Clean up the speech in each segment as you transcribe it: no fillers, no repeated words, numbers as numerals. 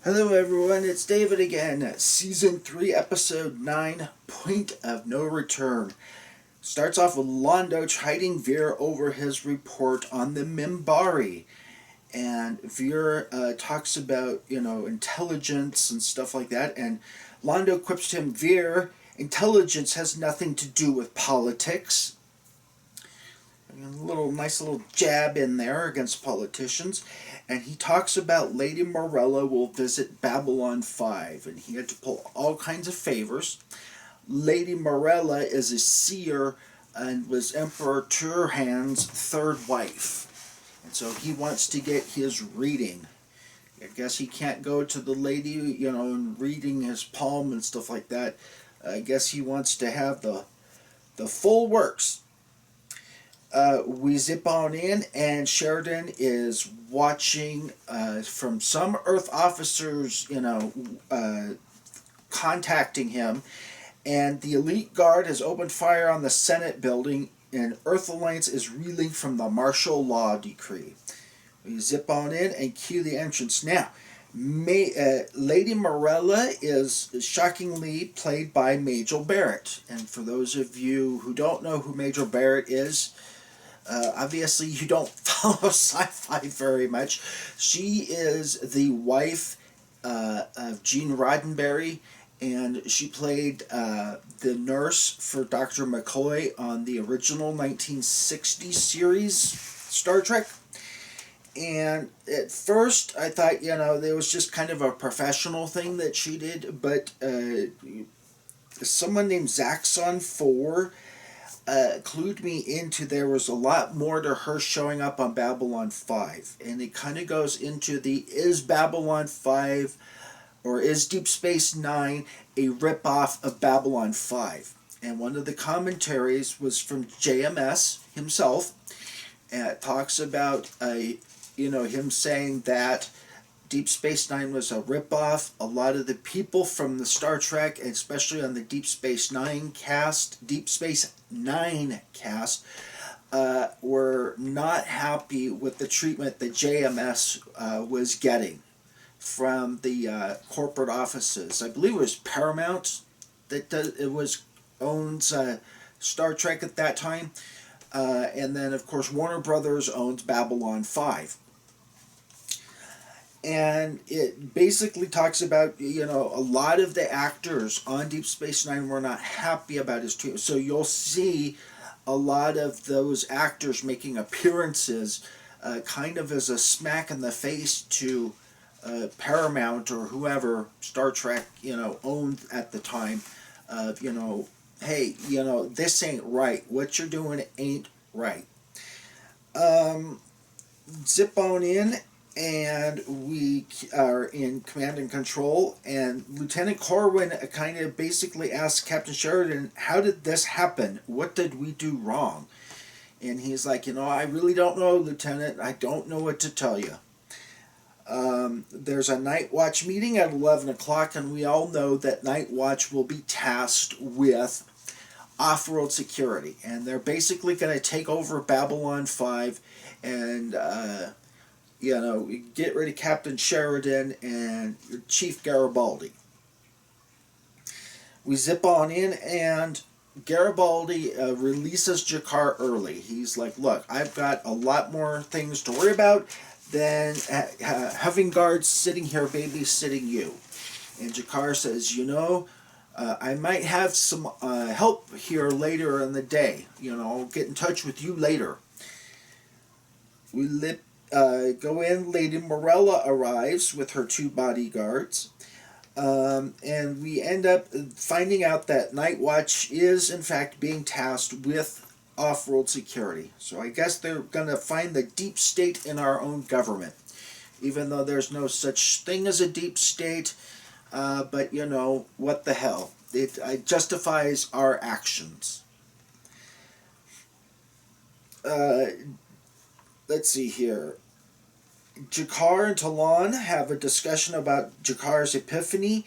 Hello everyone, it's David again. Season 3 Episode 9 Point of No Return. Starts off with Londo chiding Veer over his report on the Mimbari. And Veer talks about, intelligence and stuff like that. And Londo quips to him, Veer, intelligence has nothing to do with politics. Nice little jab in there against politicians. And he talks about Lady Morella will visit Babylon 5, and he had to pull all kinds of favors. Lady Morella is a seer and was Emperor Turhan's third wife. And so he wants to get his reading. I guess he can't go to the lady, and reading his palm and stuff like that. I guess he wants to have the full works. We zip on in, and Sheridan is watching from some Earth officers, contacting him, and the elite guard has opened fire on the Senate building, and Earth Alliance is reeling from the martial law decree. We zip on in and cue the entrance. Now, Lady Morella is shockingly played by Majel Barrett, and for those of you who don't know who Majel Barrett is, obviously, you don't follow sci-fi very much. She is the wife of Gene Roddenberry, and she played the nurse for Dr. McCoy on the original 1960 series Star Trek. And at first, I thought, there was just kind of a professional thing that she did, but someone named Zaxxon4 clued me into there was a lot more to her showing up on Babylon 5. And it kind of goes into is Babylon 5 or is Deep Space Nine a ripoff of Babylon 5? And one of the commentaries was from JMS himself. And it talks about, him saying that Deep Space Nine was a ripoff. A lot of the people from the Star Trek, and especially on the Deep Space Nine cast, were not happy with the treatment that JMS was getting from the corporate offices. I believe it was Paramount that owns Star Trek at that time, and then of course Warner Brothers owns Babylon 5. And it basically talks about, a lot of the actors on Deep Space Nine were not happy about his treatment. So you'll see a lot of those actors making appearances kind of as a smack in the face to Paramount or whoever Star Trek, owned at the time. Of, hey, this ain't right. What you're doing ain't right. Zip on in, and we are in command and control, and Lieutenant Corwin kind of basically asks Captain Sheridan, how did this happen? What did we do wrong? And he's like, I really don't know, Lieutenant. I don't know what to tell you. There's a Night Watch meeting at 11 o'clock, and we all know that Night Watch will be tasked with off-world security. And they're basically going to take over Babylon 5 and get rid of Captain Sheridan and Chief Garibaldi. We zip on in, and Garibaldi releases Jakar early. He's like, look, I've got a lot more things to worry about than having guards sitting here babysitting you. And Jakar says, I might have some help here later in the day. I'll get in touch with you later. We go in. Lady Morella arrives with her two bodyguards, and we end up finding out that Night Watch is in fact being tasked with off-world security. So I guess they're going to find the deep state in our own government, even though there's no such thing as a deep state. But what the hell? It justifies our actions. Let's see here. Jakar and Talon have a discussion about Jakar's epiphany,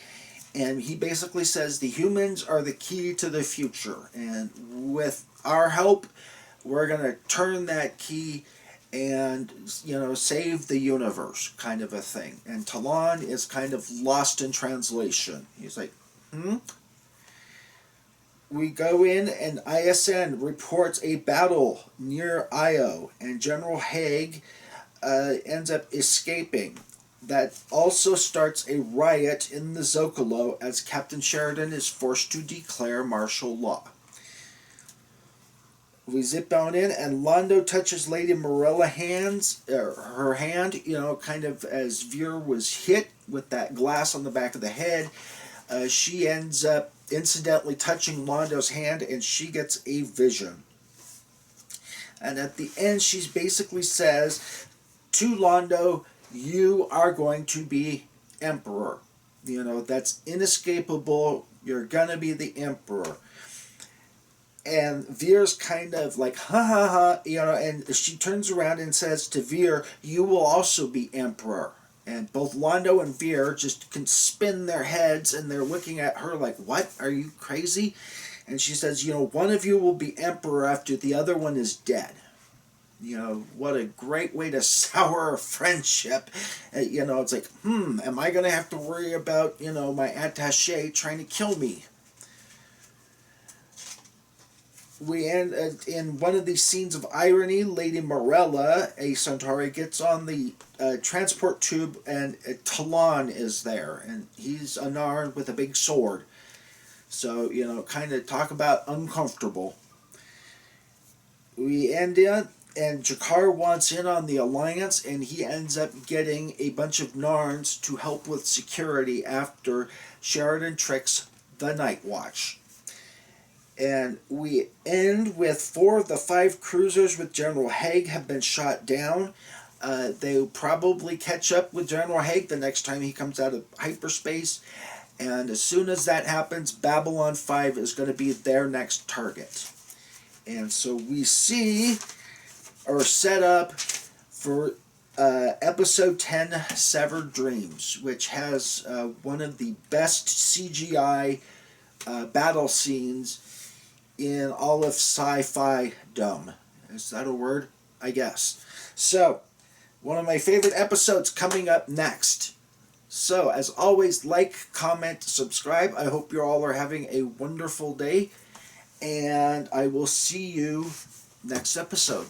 and he basically says the humans are the key to the future, and with our help, we're going to turn that key and, save the universe, kind of a thing. And Talon is kind of lost in translation. He's like, hmm? We go in, and ISN reports a battle near Io, and General Haig ends up escaping. That also starts a riot in the Zocalo as Captain Sheridan is forced to declare martial law. We zip on in, and Londo touches Lady Morella her hand, kind of as Veer was hit with that glass on the back of the head. She ends up incidentally touching Londo's hand, and she gets a vision. And at the end, she basically says to Londo, you are going to be emperor. That's inescapable. You're going to be the emperor. And Veer's kind of like, ha ha ha, and she turns around and says to Veer, you will also be emperor. And both Londo and Veer just can spin their heads, and they're looking at her like, what? Are you crazy? And she says, one of you will be emperor after the other one is dead. What a great way to sour a friendship. It's like, am I going to have to worry about, my attaché trying to kill me? We end in one of these scenes of irony. Lady Morella, a Centauri, gets on the transport tube, and Talon is there, and he's unarmed with a big sword. So, kind of talk about uncomfortable. We end in, and Jakar wants in on the alliance, and he ends up getting a bunch of Narns to help with security after Sheridan tricks the Night Watch. And we end with 4 of the 5 cruisers with General Haig have been shot down. They'll probably catch up with General Haig the next time he comes out of hyperspace. And as soon as that happens, Babylon 5 is going to be their next target. And so we see, or set up for episode 10, Severed Dreams, which has one of the best CGI battle scenes in all of sci-fi dumb. Is that a word? I guess. So, one of my favorite episodes coming up next. So, as always, like, comment, subscribe. I hope you all are having a wonderful day, and I will see you next episode.